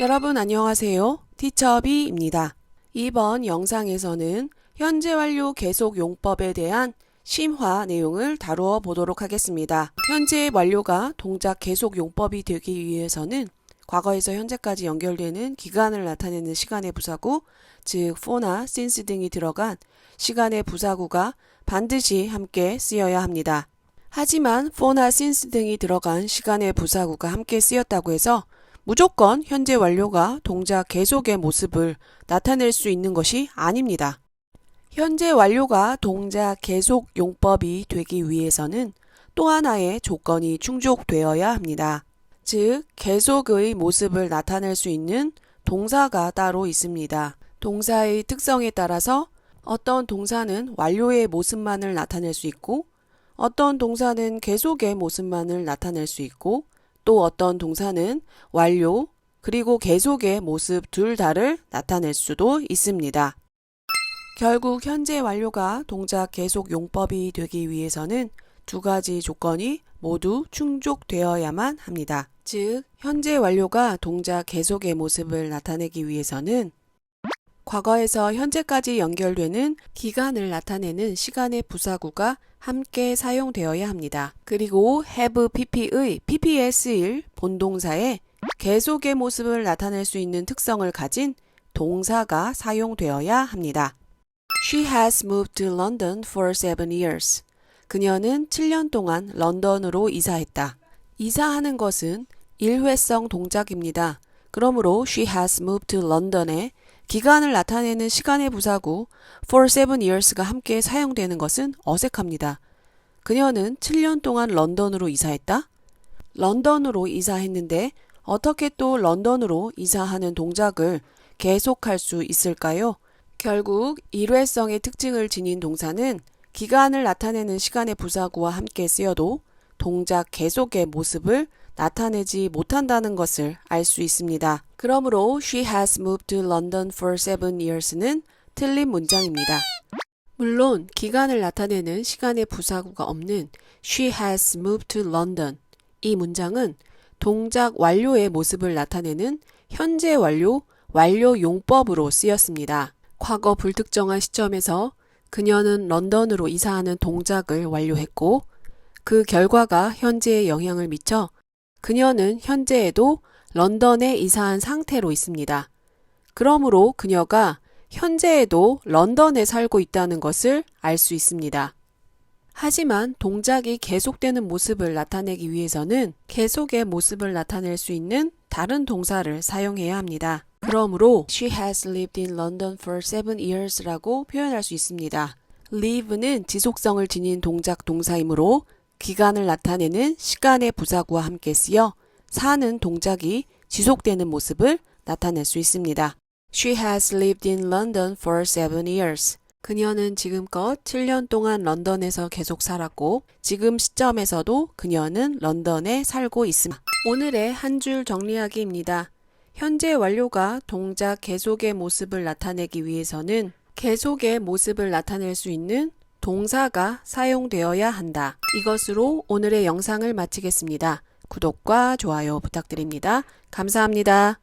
여러분 안녕하세요. 티처비입니다. 이번 영상에서는 현재 완료 계속 용법에 대한 심화 내용을 다루어 보도록 하겠습니다. 현재 완료가 동작 계속 용법이 되기 위해서는 과거에서 현재까지 연결되는 기간을 나타내는 시간의 부사구, 즉 for나 since 등이 들어간 시간의 부사구가 반드시 함께 쓰여야 합니다. 하지만 for나 since 등이 들어간 시간의 부사구가 함께 쓰였다고 해서 무조건 현재 완료가 동작 계속의 모습을 나타낼 수 있는 것이 아닙니다. 현재 완료가 동작 계속 용법이 되기 위해서는 또 하나의 조건이 충족되어야 합니다. 즉, 계속의 모습을 나타낼 수 있는 동사가 따로 있습니다. 동사의 특성에 따라서 어떤 동사는 완료의 모습만을 나타낼 수 있고, 어떤 동사는 계속의 모습만을 나타낼 수 있고, 또 어떤 동사는 완료 그리고 계속의 모습 둘 다를 나타낼 수도 있습니다. 결국 현재 완료가 동작 계속 용법이 되기 위해서는 두 가지 조건이 모두 충족되어야만 합니다. 즉, 현재 완료가 동작 계속의 모습을 나타내기 위해서는 과거에서 현재까지 연결되는 기간을 나타내는 시간의 부사구가 함께 사용되어야 합니다. 그리고 have pp의 pp에 쓰일 본동사에 계속의 모습을 나타낼 수 있는 특성을 가진 동사가 사용되어야 합니다. She has moved to London for 7 years. 그녀는 7년 동안 런던으로 이사했다. 이사하는 것은 일회성 동작입니다. 그러므로 she has moved to London에 기간을 나타내는 시간의 부사구 for 7 years가 함께 사용되는 것은 어색합니다. 그녀는 7년 동안 런던으로 이사했다? 런던으로 이사했는데 어떻게 또 런던으로 이사하는 동작을 계속할 수 있을까요? 결국 일회성의 특징을 지닌 동사는 기간을 나타내는 시간의 부사구와 함께 쓰여도 동작 계속의 모습을 나타내지 못한다는 것을 알 수 있습니다. 그러므로 she has moved to London for 7 years는 틀린 문장입니다. 물론 기간을 나타내는 시간의 부사구가 없는 she has moved to London 이 문장은 동작 완료의 모습을 나타내는 현재 완료, 완료 용법으로 쓰였습니다. 과거 불특정한 시점에서 그녀는 런던으로 이사하는 동작을 완료했고 그 결과가 현재에 영향을 미쳐 그녀는 현재에도 런던에 이사한 상태로 있습니다. 그러므로 그녀가 현재에도 런던에 살고 있다는 것을 알 수 있습니다. 하지만 동작이 계속되는 모습을 나타내기 위해서는 계속의 모습을 나타낼 수 있는 다른 동사를 사용해야 합니다. 그러므로 She has lived in London for 7 years라고 표현할 수 있습니다. live는 지속성을 지닌 동작 동사이므로 기간을 나타내는 시간의 부사구와 함께 쓰여 사는 동작이 지속되는 모습을 나타낼 수 있습니다. She has lived in London for 7 years. 그녀는 지금껏 7년 동안 런던에서 계속 살았고 지금 시점에서도 그녀는 런던에 살고 있습니다. 오늘의 한 줄 정리하기입니다. 현재 완료가 동작 계속의 모습을 나타내기 위해서는 계속의 모습을 나타낼 수 있는 동사가 사용되어야 한다. 이것으로 오늘의 영상을 마치겠습니다. 구독과 좋아요 부탁드립니다. 감사합니다.